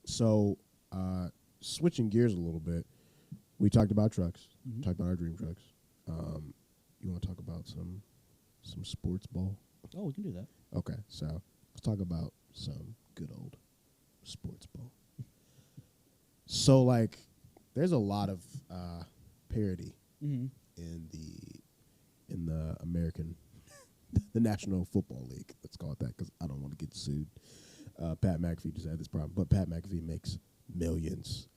So, switching gears a little bit, we talked about trucks. Talked about our dream trucks. You want to talk about some sports ball? Oh, we can do that. Okay, so let's talk about some good old sports ball. So, like, there's a lot of parody in the American, the National Football League. Let's call it that because I don't want to get sued. Pat McAfee just had this problem, but Pat McAfee makes millions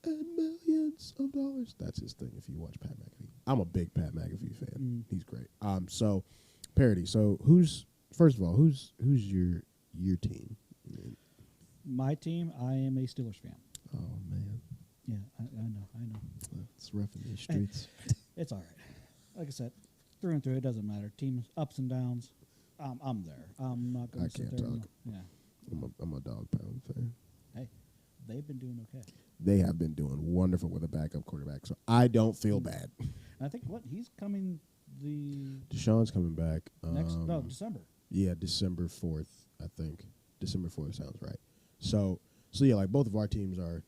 and millions of dollars. That's his thing. If you watch Pat McAfee, I'm a big Pat McAfee fan. He's great. So parody. So who's your team? My team, I am a Steelers fan. Oh man, Yeah, I know. it's rough in these streets. It's all right. Like I said, through and through, it doesn't matter. Team ups and downs, I'm there. I'm not going I to sit can't there. talk. Yeah. I'm a Dog Pound fan. Hey, they've been doing okay. They have been doing wonderful with a backup quarterback, so I don't feel bad. And I think he's coming Deshaun's coming back December. Yeah, December 4th, I think. December 4th sounds right. So yeah, like both of our teams are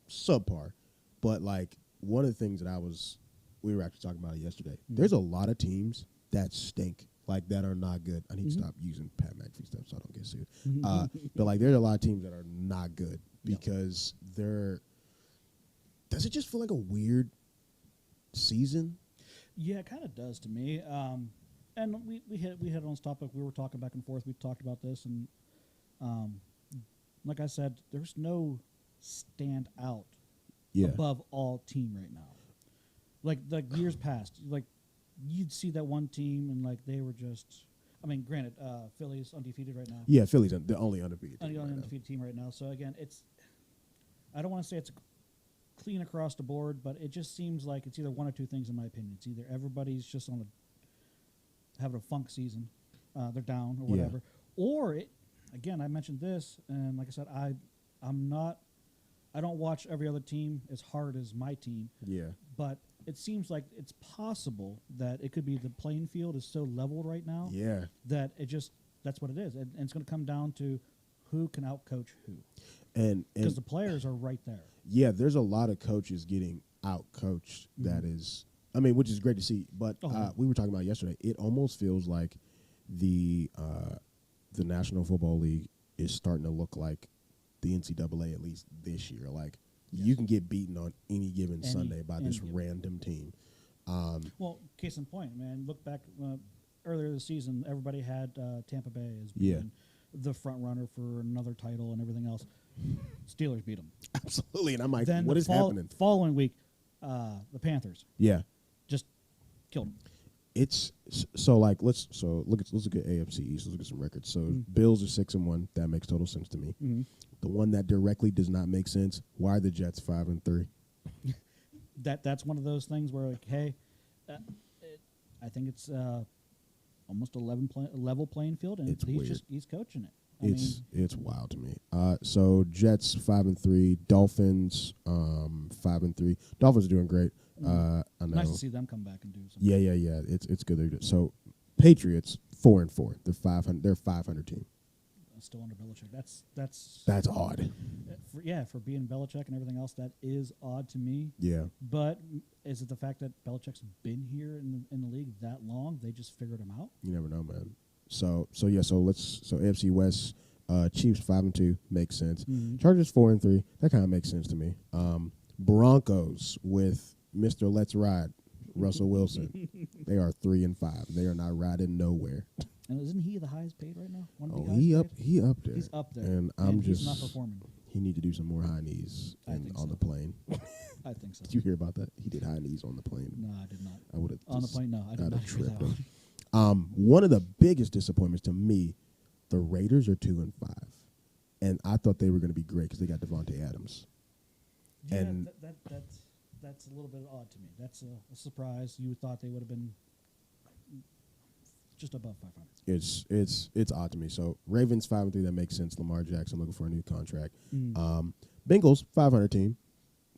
subpar, but like one of the things that we were actually talking about it yesterday. There's a lot of teams that stink, like that are not good. I need to stop using Pat McAfee stuff so I don't get sued. But like there's a lot of teams that are not good because does it just feel like a weird season? Yeah, it kind of does to me. And we hit on this topic. We were talking back and forth. We talked about this, and like I said, there's no standout above all team right now. Like years past, like you'd see that one team, and like they were just. I mean, granted, Philly's undefeated right now. Yeah, Philly's the only undefeated team right now. So again, I don't want to say it's clean across the board, but it just seems like it's either one or two things, in my opinion. It's either everybody's just having a funk season, they're down or whatever, or again, I mentioned this, and like I said, I don't watch every other team as hard as my team. Yeah, but it seems like it's possible that it could be the playing field is so leveled right now. Yeah, that that's what it is, and it's going to come down to who can outcoach who, and because the players are right there. Yeah, there's a lot of coaches getting outcoached. That is, I mean, which is great to see. But we were talking about yesterday. It almost feels like the National Football League is starting to look like the NCAA, at least this year. Like you can get beaten on any given Sunday by this random team. Well, case in point, man. Look back earlier this season. Everybody had Tampa Bay as being the front runner for another title and everything else. Steelers beat them. Absolutely, and I'm like, then what is happening? Following week, the Panthers. Yeah, just killed them. It's so like let's look at AFC East. Let's look at some records. So Bills are 6-1. That makes total sense to me. The one that directly does not make sense. Why are the Jets 5-3? That's one of those things where like, hey, I think it's almost a level playing field, and he's coaching it. It's wild to me. So Jets 5-3, Dolphins 5-3. Dolphins are doing great. I know. Nice to see them come back and do something. Yeah. It's good. They're good. So Patriots 4-4. They're 500. They're 500 team. Still under Belichick. That's odd. For being Belichick and everything else, that is odd to me. Yeah. But is it the fact that Belichick's been here in the league that long? They just figured him out. You never know, man. So AFC West, Chiefs 5-2 makes sense. Chargers 4-3, that kind of makes sense to me. Broncos with Mr. Let's Ride, Russell Wilson, they are 3-5. They are not riding nowhere. And isn't he the highest paid right now? He up there. He's up there, and he's not performing. He need to do some more high knees on the plane. I think so. Did you hear about that? He did high knees on the plane. No, I did not. I would have on the plane. No, I did not hear that one. One of the biggest disappointments to me, the Raiders are 2-5, and I thought they were going to be great because they got Devontae Adams. Yeah, and that's a little bit odd to me. That's a surprise. You thought they would have been just above 500. It's odd to me. So Ravens 5-3, that makes sense. Lamar Jackson looking for a new contract. Bengals 500 team,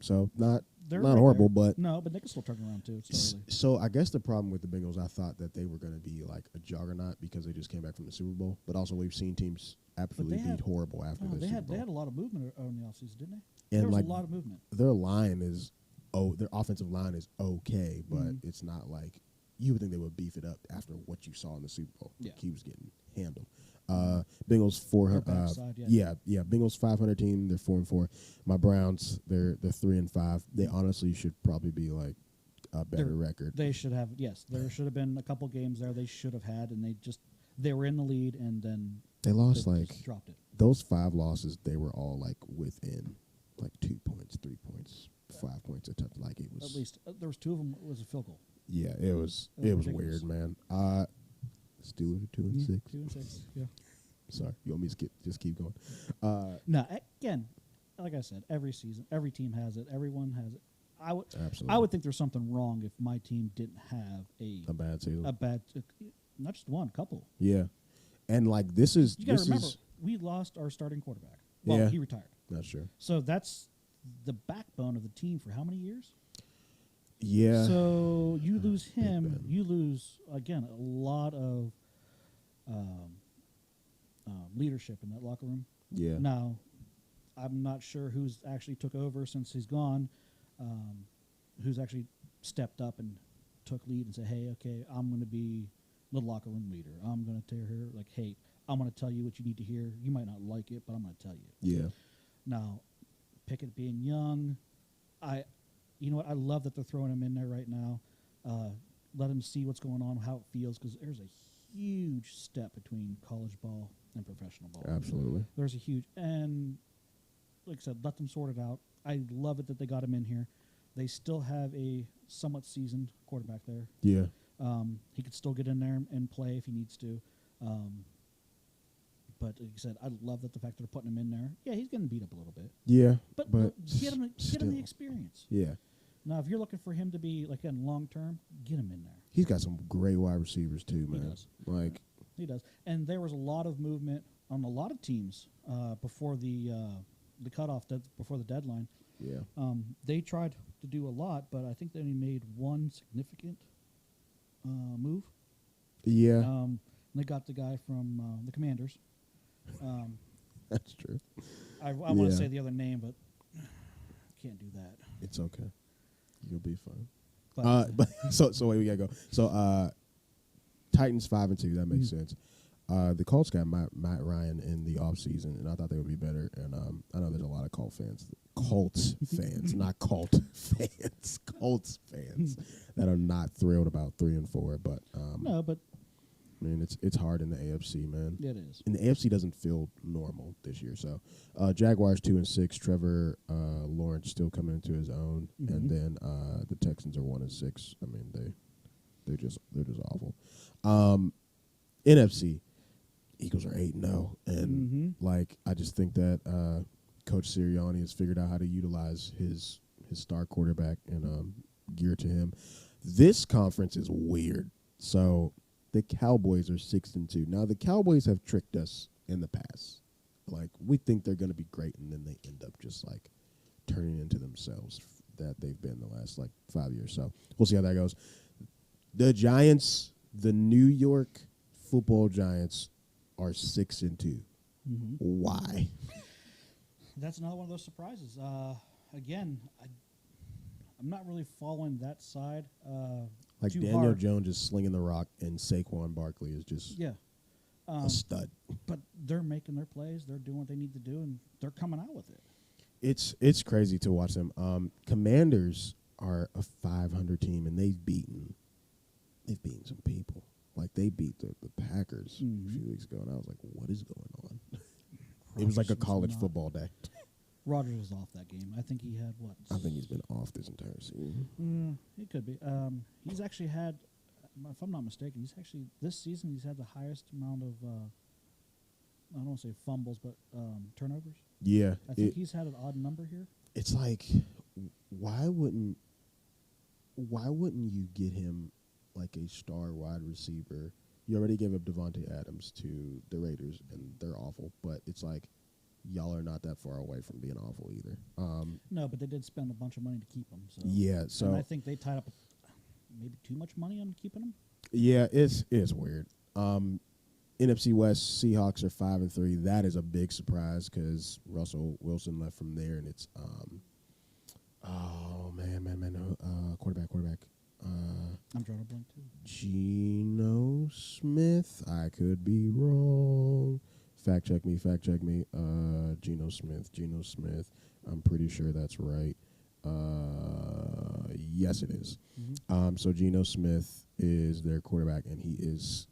so not they're not right horrible, there. but No, but they can still turn around too. It's early. so I guess the problem with the Bengals, I thought that they were going to be like a juggernaut because they just came back from the Super Bowl. But also, we've seen teams absolutely had- beat horrible after the they Super had Bowl. they had a lot of movement in the offseason, didn't they? And There was like a lot of movement. their line is their offensive line is okay, but Mhm. it's not like you would think they would beef it up after what you saw in the Super Bowl. Yeah. Like he was getting handled. Bengals 400. Their backside, yeah. Bengals 500 team. They're 4-4. My Browns, they're 3-5. They honestly should probably be like a better record. They should have. Yes, there should have been a couple games there they should have had, and they were in the lead, and then They lost they like just dropped it. those 5 losses. They were all like within like 2 points, 3 points, 5 points a touch. Like it was At least there was 2 of them was a field goal. Yeah, it was ridiculous. weird, man. Steelers are 2-6. 2-6. Yeah. Sorry, you want me to just keep going? No, again, like I said, every season, every team has it. Everyone has it. Absolutely. I would think there's something wrong if my team didn't have a bad season. Not just one, couple. Yeah, and like this is You got to remember, we lost our starting quarterback. Well, Yeah. he retired. That's true. So that's the backbone of the team for how many years? Yeah. So you lose Big him, Ben. you lose again a lot of leadership in that locker room. Yeah. Now, I'm not sure who's actually took over since he's gone. Who's actually stepped up and took lead and said, "Hey, okay, I'm going to be the locker room leader. I'm going to tell her like, hey, I'm going to tell you what you need to hear. You might not like it, but I'm going to tell you." Yeah. Now, Pickett being young, you know what? I love that they're throwing him in there right now. Let him see what's going on, how it feels, because there's a huge step between college ball and professional ball. Absolutely. There's a huge, and like I said, let them sort it out. I love it that they got him in here. They still have a somewhat seasoned quarterback there. Yeah. He could still get in there and play if he needs to. But like I said, I love that the fact that they're putting him in there. Yeah, he's getting beat up a little bit. Yeah. But get him still. the experience. Yeah. Now, if you're looking for him to be, like, again, long-term, get him in there. He's got some great wide receivers too, He man. does. Like He does. And there was a lot of movement on a lot of teams before the cutoff, before the deadline. yeah. They tried to do a lot, but I think they only made one significant move. Yeah. They got the guy from the Commanders. That's true. I want Yeah. to say the other name, but can't do that. It's okay. You'll be fine. But, So wait, we gotta go. So Titans 5-2. That makes sense. The Colts got Matt Ryan in the offseason, and I thought they would be better. And I know there's a lot of Colts fans, not cult fans, Colts fans that are not thrilled about 3-4. But no, but I mean, it's hard in the AFC, man. it is. And the AFC doesn't feel normal this year. So Jaguars 2-6. Trevor Lawrence still coming into his own, and then the Texans are 1-6. I mean, they're just awful. NFC, Eagles are 8-0, and like I just think that Coach Sirianni has figured out how to utilize his star quarterback and gear to him. This conference is weird. So the Cowboys are 6-2. Now the Cowboys have tricked us in the past. Like we think they're going to be great, and then they end up just like turning into themselves that they've been the last like 5 years. So we'll see how that goes. The Giants, the New York Football Giants, are 6-2. Why? That's another one of those surprises. Again, I'm not really following that side. Like too Daniel hard. Jones is slinging the rock, and Saquon Barkley is just Yeah. a stud. But they're making their plays. They're doing what they need to do, and they're coming out with it. It's crazy to watch them. Commanders are a 500 team, and they've beaten some people. Like they beat the Packers a few weeks ago, and I was like, "What is going on?" It was like a college football day. Rodgers was off that game. I think he had what? I think he's been off this entire season. He could be. He's actually had, if I'm not mistaken, this season he's had the highest amount of I don't want to say fumbles, but turnovers. Yeah, I think he's had an odd number here. it's like, why wouldn't you get him like a star wide receiver? You already gave up Devontae Adams to the Raiders, and they're awful. But it's like, y'all are not that far away from being awful either. No, but they did spend a bunch of money to keep him. So Yeah, so and I think they tied up maybe too much money on keeping him. yeah, it's weird. NFC West Seahawks are 5-3. That is a big surprise because Russell Wilson left from there, and it's quarterback. I'm drawing a blank too. Geno Smith. I could be wrong. Fact check me. Geno Smith. I'm pretty sure that's right. Yes, it is. Mm-hmm. So Geno Smith is their quarterback, and he is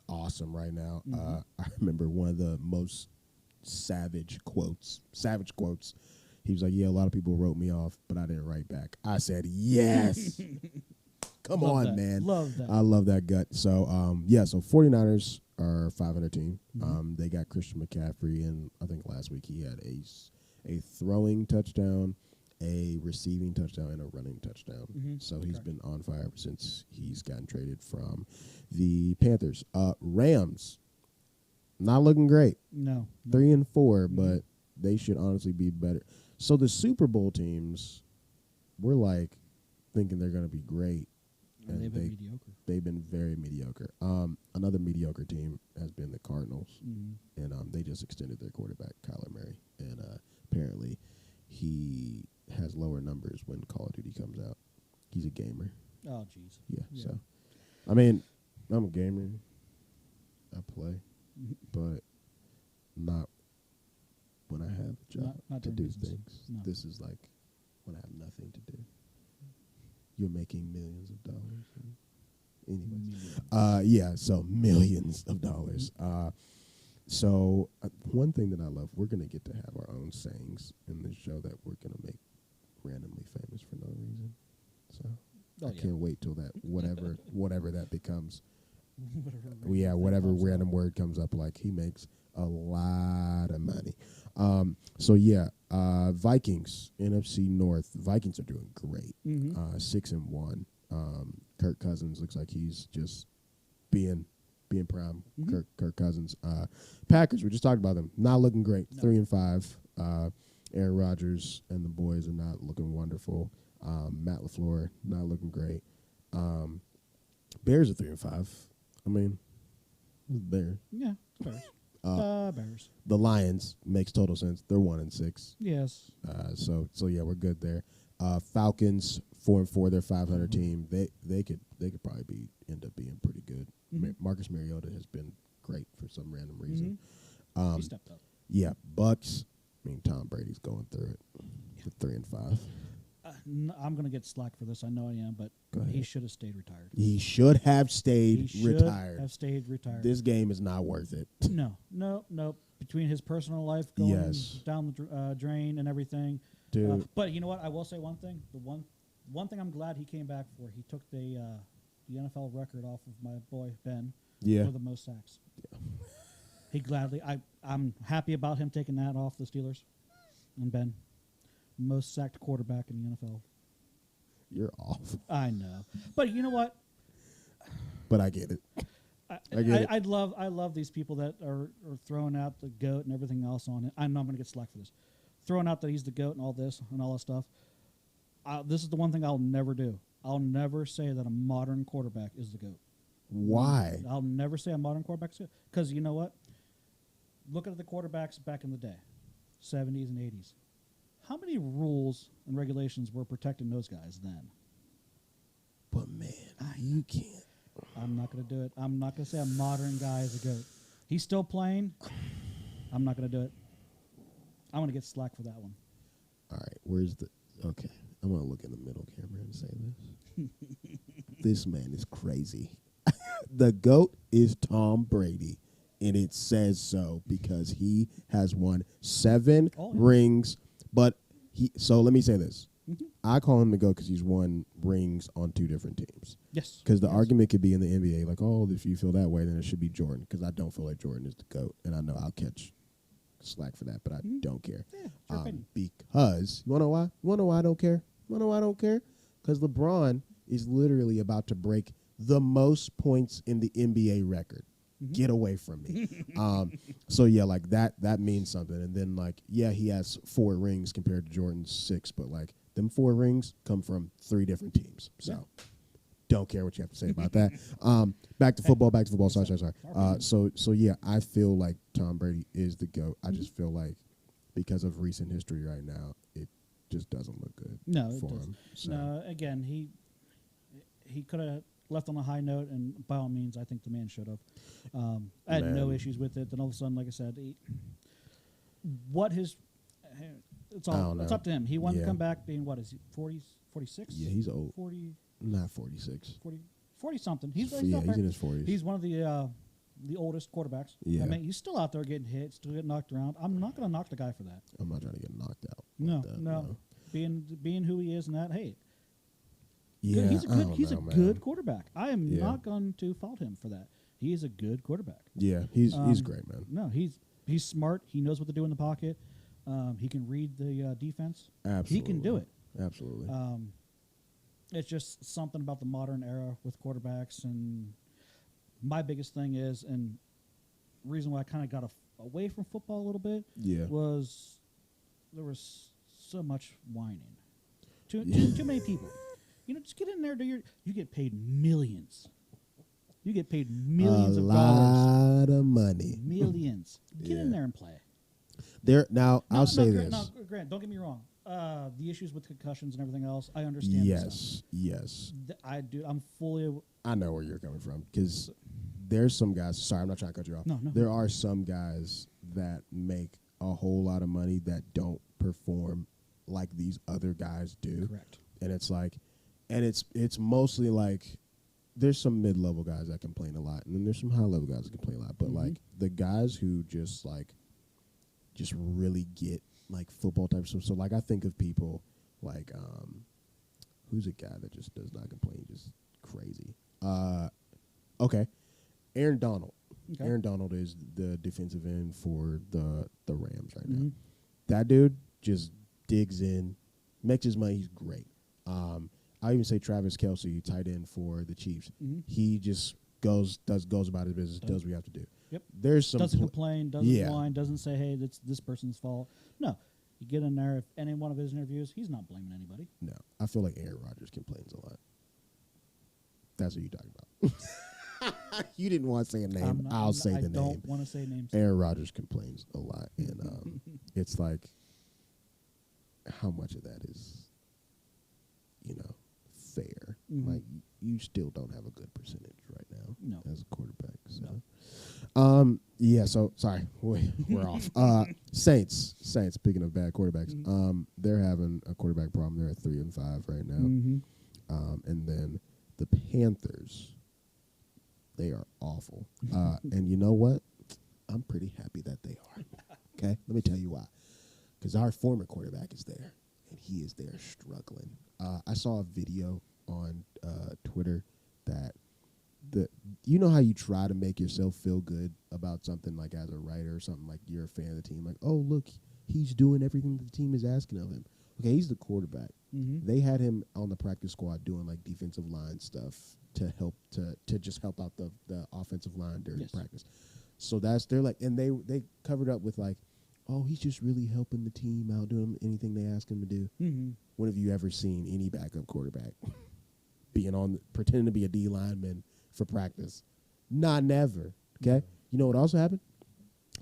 awesome right now. Mm-hmm. I remember one of the most savage quotes. He was like, "Yeah, a lot of people wrote me off, but I didn't write back." I said, "Yes." Come Love on, that. man. Love that. I love that gut. So, so 49ers are a 500 team. Mm-hmm. They got Christian McCaffrey, and I think last week he had a throwing touchdown, a receiving touchdown, and a running touchdown. Mm-hmm. So he's been on fire ever since he's gotten traded from the Panthers. Rams, not looking great. No. 3-4, but they should honestly be better. So the Super Bowl teams, we're like thinking they're going to be great. And they've been mediocre. They've been very mediocre. Another mediocre team has been the Cardinals, and they just extended their quarterback, Kyler Murray, and apparently he has lower numbers when Call of Duty comes out. He's a gamer. Oh, jeez. Yeah. So, I mean, I'm a gamer. I play, but not when I have a job Not to during do business. things. No. This is like when I have nothing to do. You're making millions of dollars. Anyways, so millions of dollars. So one thing that I love, we're going to get to have our own sayings in this show that we're going to make randomly famous for no reason. So I can't wait till that, whatever that becomes. Whatever random word comes up, like he makes a lot of money. Vikings, NFC North. Vikings are doing great. 6-1. Kirk Cousins looks like he's just being prime. Kirk Cousins. Packers, we just talked about them. Not looking great. No. 3-5. Aaron Rodgers and the boys are not looking wonderful. Matt LaFleur not looking great. Bears are 3-5. I mean, Bears. Yeah, Bears. Bears. The Lions makes total sense. They're 1-6. Yes. So we're good there. Falcons 4-4. They're 500 team. They could probably end up being pretty good. Marcus Mariota has been great for some random reason. He stepped up. Yeah, Bucks. I mean, Tom Brady's going through it. For 3-5. I'm going to get slack for this. I know I am, but he should have stayed retired. He should have stayed retired. This game is not worth it. No. Between his personal life going down the drain and everything. Dude. But you know what? I will say one thing. The one thing I'm glad he came back for, he took the NFL record off of my boy Ben for the most sacks. Yeah. He gladly. I'm happy about him taking that off the Steelers and Ben. Most sacked quarterback in the NFL. You're off. I know, but you know what? But I get it. I love these people that are throwing out the GOAT and everything else on it. I know I'm going to get slack for this. Throwing out that he's the GOAT and all this and all that stuff. This is the one thing I'll never do. I'll never say that a modern quarterback is the GOAT. Why? I'll never say a modern quarterback is the GOAT. Because you know what? Look at the quarterbacks back in the day, 70s and 80s. How many rules and regulations were protecting those guys then? But, man, you can't. I'm not going to do it. I'm not going to say a modern guy is a GOAT. He's still playing. I'm not going to do it. I'm going to get slack for that one. All right. Okay. I'm going to look in the middle camera and say this. This man is crazy. The GOAT is Tom Brady, and it says so because he has won 7 rings. But so let me say this. I call him the GOAT because he's won rings on 2 different teams. Yes. Because the argument could be in the NBA, like, if you feel that way, then it should be Jordan. Because I don't feel like Jordan is the GOAT. And I know I'll catch slack for that, but I don't care. Yeah, because, you want to know why? You want to know why I don't care? You want to know why I don't care? Because LeBron is literally about to break the most points in the NBA record. Get away from me. So yeah, like that means something. And then like, yeah, he has 4 rings compared to Jordan's 6, but like them 4 rings come from 3 different teams. So don't care what you have to say about that. Back to football. Sorry. So yeah, I feel like Tom Brady is the GOAT. I just feel like because of recent history right now, it just doesn't look good for him. So. No, again, he could have left on a high note, and by all means, I think the man should have. I had no issues with it. Then all of a sudden, like I said, it's up to him. He wanted to come back being, what is he, 40, 46? Yeah, he's old. 40, not 46. 40 something. He's in his 40s. He's one of the oldest quarterbacks. Yeah. I mean, he's still out there getting hit, still getting knocked around. I'm not going to knock the guy for that. I'm not trying to get knocked out. No. Being who he is and that, hey. Yeah, he's a good quarterback. I am not going to fault him for that. He is a good quarterback. Yeah, he's great, man. No, he's smart. He knows what to do in the pocket. He can read the defense. Absolutely. He can do it. Absolutely. It's just something about the modern era with quarterbacks. And my biggest thing is, and reason why I kind of got away from football a little bit was there was so much whining. Too many people. Just get in there. You get paid millions. You get paid millions of dollars. A lot of money. Millions. Get in there and play. I'll say this. No, Grant, don't get me wrong. The issues with concussions and everything else, I understand. Yes. I'm fully. I know where you're coming from because there's some guys. Sorry, I'm not trying to cut you off. No. There are some guys that make a whole lot of money that don't perform like these other guys do. Correct. And it's like, it's mostly like, there's some mid-level guys that complain a lot, and then there's some high-level guys that complain a lot. But like the guys who just really get like football type stuff. So like I think of people like who's a guy that just does not complain, just crazy. Okay, Aaron Donald. Okay. Aaron Donald is the defensive end for the Rams right now. That dude just digs in, makes his money. He's great. I even say Travis Kelce, tight end for the Chiefs. He just goes about his business, does what you have to do. Yep. There's some doesn't complain, doesn't whine, doesn't say, hey, that's this person's fault. No. You get in there, if any one of his interviews, he's not blaming anybody. No. I feel like Aaron Rodgers complains a lot. That's what you're talking about. You didn't want to say a name. I'll say the name. I don't want to say names. Aaron Rodgers complains a lot. And it's like, how much of that is, fair? Like, you still don't have a good percentage right now as a quarterback. So, so sorry, we're off. Saints. Speaking of bad quarterbacks, they're having a quarterback problem. They're at 3-5 right now. And then the Panthers, they are awful. And you know what? I'm pretty happy that they are. Okay, let me tell you why. Because our former quarterback is there, and he is there struggling. I saw a video on Twitter that you know how you try to make yourself feel good about something, like as a writer or something, like you're a fan of the team, like, oh, look, he's doing everything the team is asking of him. Okay, he's the quarterback. They had him on the practice squad doing like defensive line stuff to help to just help out the offensive line during practice. So they're like, and they covered up with like, oh, he's just really helping the team out, doing anything they ask him to do. When have you ever seen any backup quarterback pretending to be a D lineman for practice? Never. Okay? You know what also happened?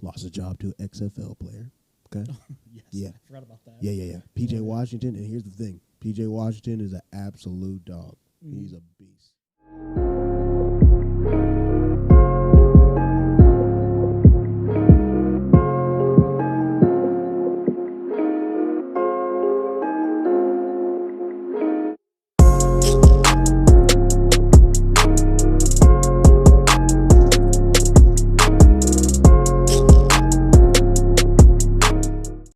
Lost his job to an XFL player. Okay? Yes. Yeah. I forgot about that. Yeah. P.J. Washington, and here's the thing. P.J. Washington is an absolute dog. He's a